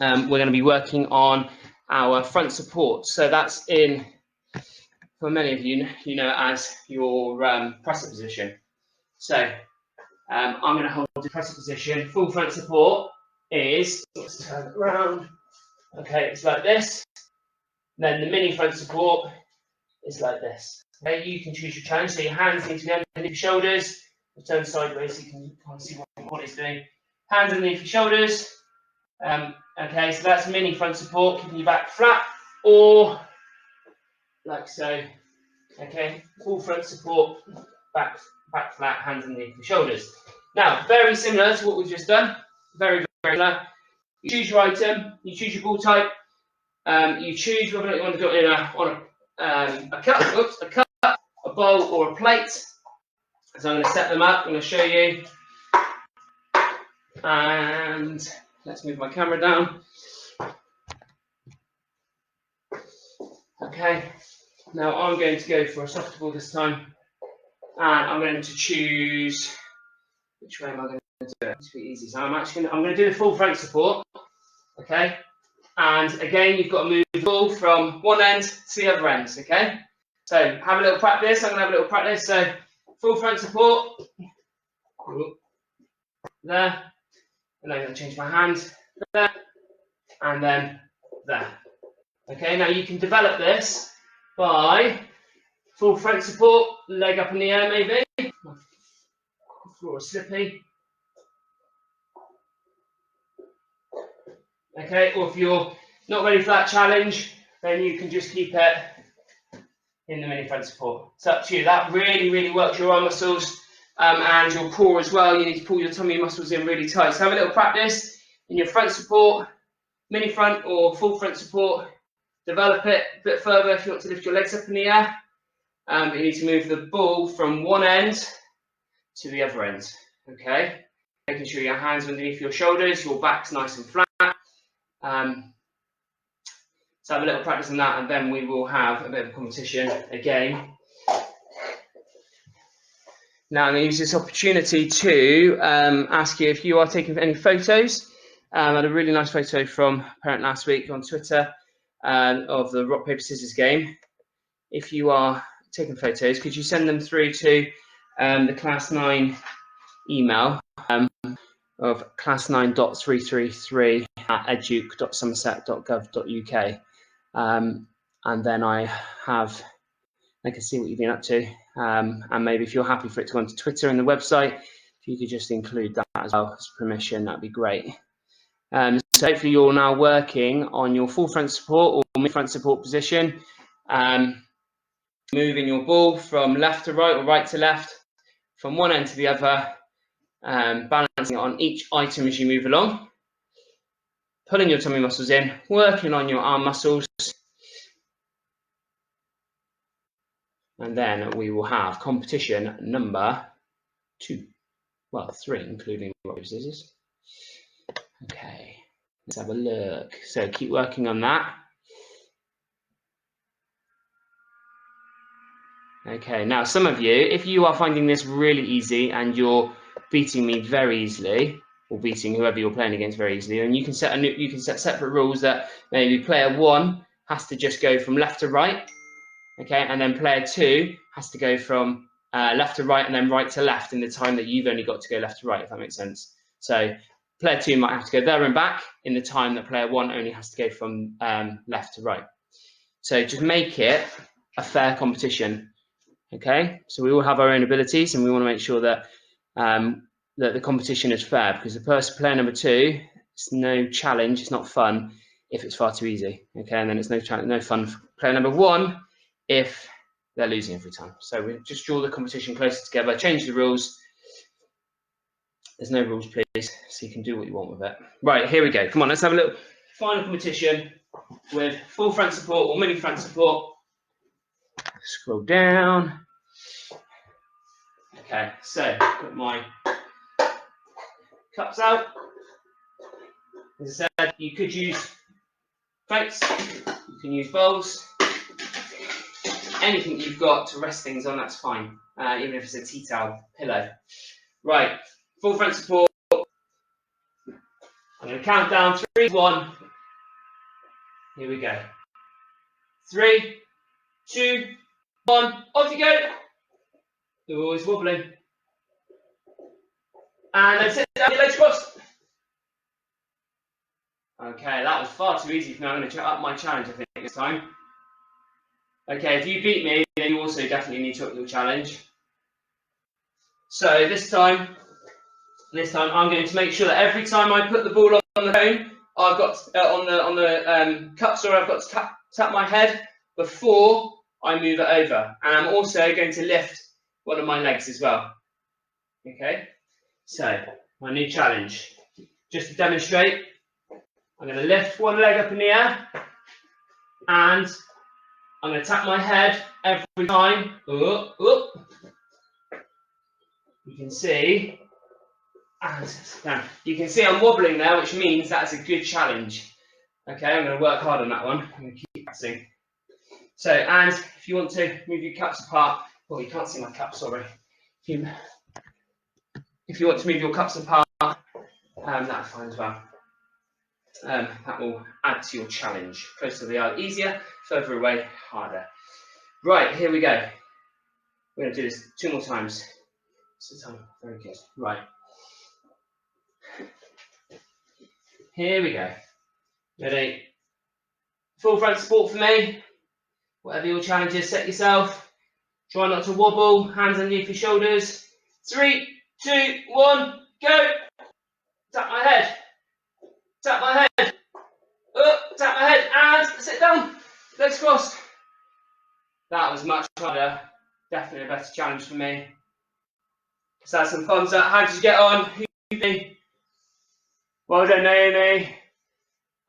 we're going to be working on our front support. So that's in, for many of you, you know, as your presser position. So I'm going to hold the presser position. Full front support is, let's turn it around. Okay, it's like this. Then the mini front support is like this. Okay, you can choose your challenge. So your hands need to be underneath your shoulders. Turn sideways so you can kind of see what it's doing. Hands underneath your shoulders. Okay, so that's mini front support, keeping your back flat, or like so. Okay, full front support, back flat, hands underneath your shoulders. Now, very similar to what we've just done. Very similar. You choose your item, you choose your ball type, you choose whether or not you want to do it on a cup, a bowl, or a plate. So I'm going to set them up. I'm going to show you, and let's move my camera down. Okay, now I'm going to go for a softer ball this time, and I'm going to choose, which way am I going to do it? It's pretty easy. So I'm going to do the full front support. Okay, and again, you've got to move the ball from one end to the other end. Okay, so have a little practice. I'm going to have a little practice. So full front support, there, and I'm going to change my hand, there, and then there. Okay, now you can develop this by full front support, leg up in the air maybe, floor is slippy. Okay, or if you're not ready for that challenge, then you can just keep it in the mini front support. It's up to you. That really, really works your arm muscles and your core as well. You need to pull your tummy muscles in really tight. So have a little practice in your front support, mini front or full front support. Develop it a bit further if you want to lift your legs up in the air. But you need to move the ball from one end to the other end. Okay, making sure your hands underneath your shoulders, your back's nice and flat. So have a little practice on that, and then we will have a bit of a competition again. Now I'm going to use this opportunity to ask you if you are taking any photos. I had a really nice photo from a parent last week on Twitter of the rock, paper, scissors game. If you are taking photos, could you send them through to the Class 9 email of class9.333@educ.somerset.gov.uk, and then I can see what you've been up to, and maybe if you're happy for it to go onto Twitter and the website, if you could just include that as well as permission, that'd be great. So hopefully you're now working on your full front support or mid front support position, moving your ball from left to right or right to left, from one end to the other, balancing it on each item as you move along, pulling your tummy muscles in, working on your arm muscles, and then we will have competition number 3, including rock, paper, scissors. Okay, let's have a look. So keep working on that. Okay, now some of you, if you are finding this really easy and you're beating me very easily, or beating whoever you're playing against very easily, and you can set separate rules that maybe player 1 has to just go from left to right, okay, and then player 2 has to go from left to right and then right to left in the time that you've only got to go left to right, if that makes sense. So player 2 might have to go there and back in the time that player 1 only has to go from left to right. So just make it a fair competition. Okay, so we all have our own abilities, and we want to make sure that that the competition is fair, because player number 2, it's no challenge, it's not fun if it's far too easy. Okay, and then it's no fun for player number 1 if they're losing every time. So we just draw the competition closer together, change the rules. There's no rules, please, so you can do what you want with it. Right, here we go. Come on, let's have a little final competition with full front support or mini front support. Scroll down. Okay, so put my cups out. As I said, you could use plates, you can use bowls, anything you've got to rest things on, that's fine, even if it's a tea towel, pillow. Right, full front support. I'm going to count down 3, 2, 1, Here we go. 3, 2, 1, off you go. Oh, it's wobbling. And then sit down, your legs crossed. Okay, that was far too easy for me. I'm going to up my challenge, I think, this time. Okay, if you beat me, then you also definitely need to up your challenge. So this time I'm going to make sure that every time I put the ball on the cone, I've got on the cup, sorry, I've got to tap my head before I move it over, and I'm also going to lift one of my legs as well. Okay, so my new challenge, just to demonstrate, I'm going to lift one leg up in the air, and I'm going to tap my head every time. You can see. You can see I'm wobbling there, which means that's a good challenge. Okay, I'm going to work hard on that one. I'm going to keep practicing. So, and if you want to move your cups apart, well, you can't see my cup, sorry. If you want to move your cups apart, that's fine as well. That will add to your challenge. Closer they are, easier. Further away, harder. Right, here we go. We're going to do this 2 more times. Very good. Right. Here we go. Ready? Full front support for me. Whatever your challenge is, set yourself. Try not to wobble. Hands underneath your shoulders. 3, 2, 1, go. Tap my head. Tap my head. Tap my head and sit down. Legs crossed. That was much harder. Definitely a better challenge for me. So that's some thumbs up. How did you get on? Who you be? Well done, Naomi.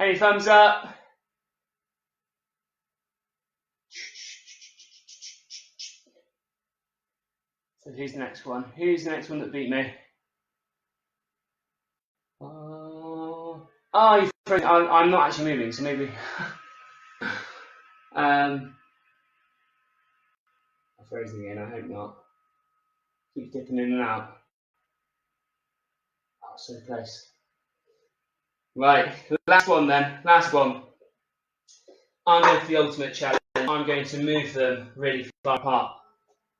Any thumbs up? So who's the next one? Who's the next one that beat me? I'm not actually moving, so maybe. I'm frozen again, I hope not. Keep dipping in and out. Oh, so close. Right, last one then, last one. I'm going for the ultimate challenge. I'm going to move them really far apart.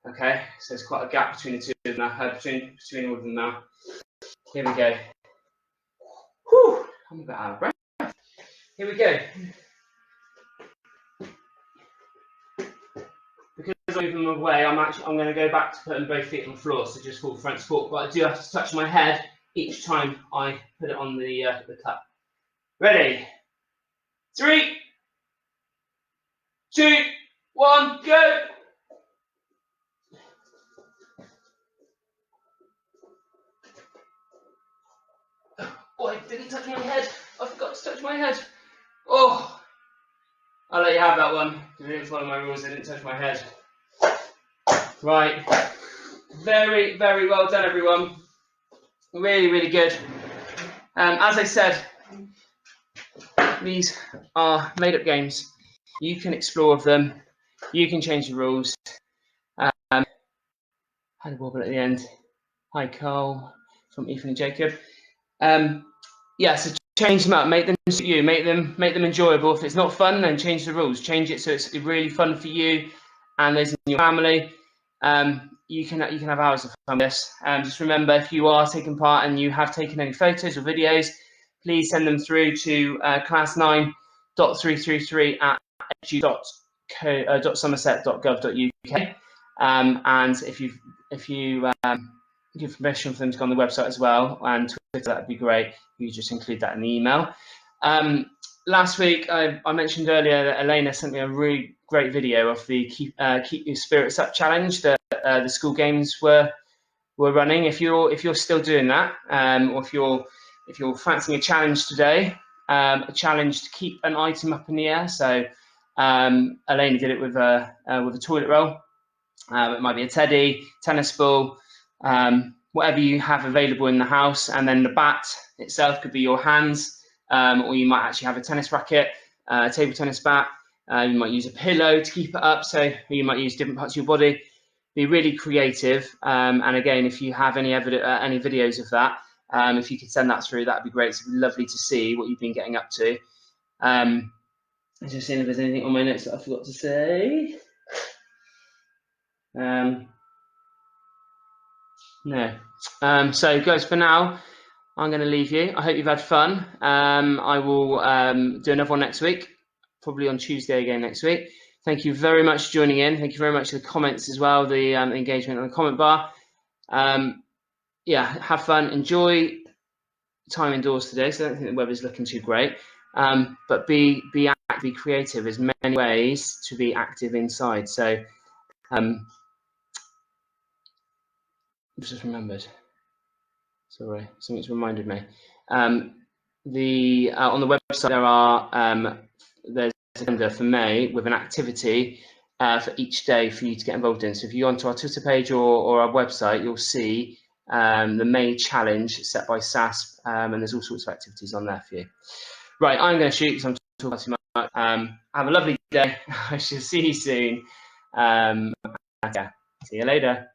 Okay, so there's quite a gap between the two of them now, between all of them now. Here we go. Whew, I'm a bit out of breath. Here we go. Because I move them away, I'm going to go back to putting both feet on the floor, so just full front support. But I do have to touch my head each time I put it on the cup. Ready? 3, 2, 1, go! Oh, I didn't touch my head. I forgot to touch my head. Oh, I'll let you have that one. I didn't follow my rules. I didn't touch my head. Right. Very, very well done, everyone. Really, really good. As I said, these are made-up games. You can explore them. You can change the rules. Had a wobble at the end. Hi, Carl, from Ethan and Jacob. So change them up, make them suit you, make them enjoyable. If it's not fun, then change the rules. Change it so it's really fun for you and those in your family. You can have hours of fun with this. Just remember, if you are taking part and you have taken any photos or videos, please send them through to class9.333@edu.somerset.gov.uk. And if you give permission for them to go on the website as well and Twitter, that'd be great. You just include that in the email. Last week, I mentioned earlier that Elena sent me a really great video of the Keep Your Spirits Up challenge that the school games were running. If you're still doing that, or if you're fancying a challenge today, a challenge to keep an item up in the air. So Elena did it with a toilet roll. It might be a teddy, tennis ball, whatever you have available in the house, and then the bat itself could be your hands, or you might actually have a tennis racket, a table tennis bat. You might use a pillow to keep it up, so you might use different parts of your body. Be really creative, and again, if you have any videos of that, if you could send that through, that'd be great. It'd be lovely to see what you've been getting up to. I'm just seeing if there's anything on my notes that I forgot to say. No. So guys, for now, I'm going to leave you. I hope you've had fun. I will do another one next week, probably on Tuesday again next week. Thank you very much for joining in. Thank you very much for the comments as well, the engagement on the comment bar. Yeah, have fun. Enjoy time indoors today. So I don't think the weather's looking too great. But be active, be creative. There's many ways to be active inside. So just remembered. Sorry, something's reminded me. On the website there are there's an agenda for May with an activity for each day for you to get involved in. So if you go onto our Twitter page or our website, you'll see the May challenge set by SASP, and there's all sorts of activities on there for you. Right, I'm going to shoot because I'm talking too much. Have a lovely day. I shall see you soon. Yeah, see you later.